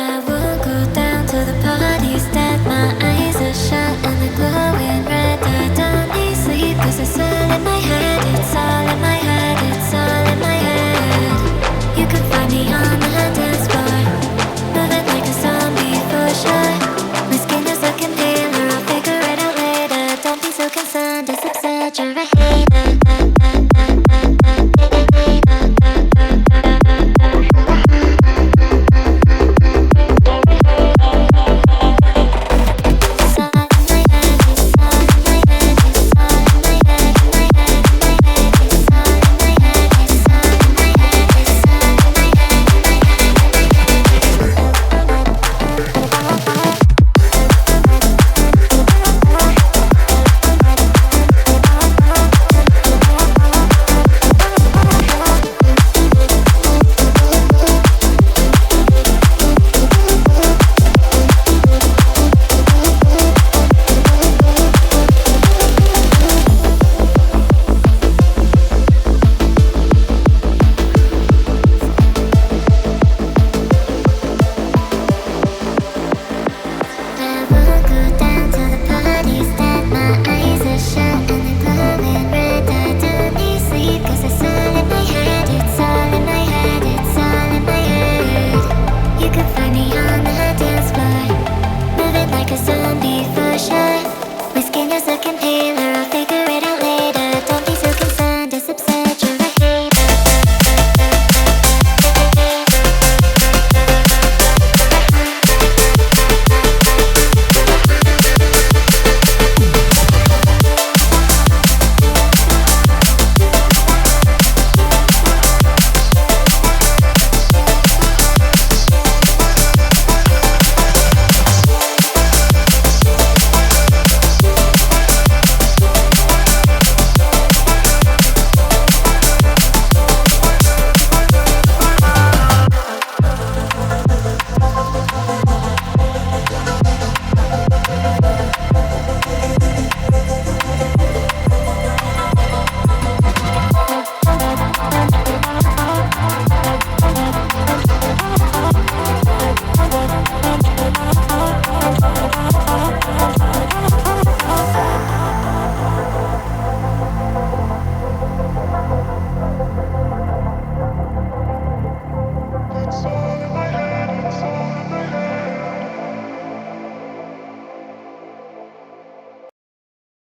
I won't go down to the parties that my eyes are shut and they're glowing red. I don't need sleep 'cause it's all in my head. It's all in my head. It's all in my head. You can find me on the dance floor, moving like a zombie for sure. My skin is looking paler. I'll figure it out later. Don't be so concerned. It's exaggerated. Looking paler, I'll figure it out later. Don't be so concerned, it's absurd.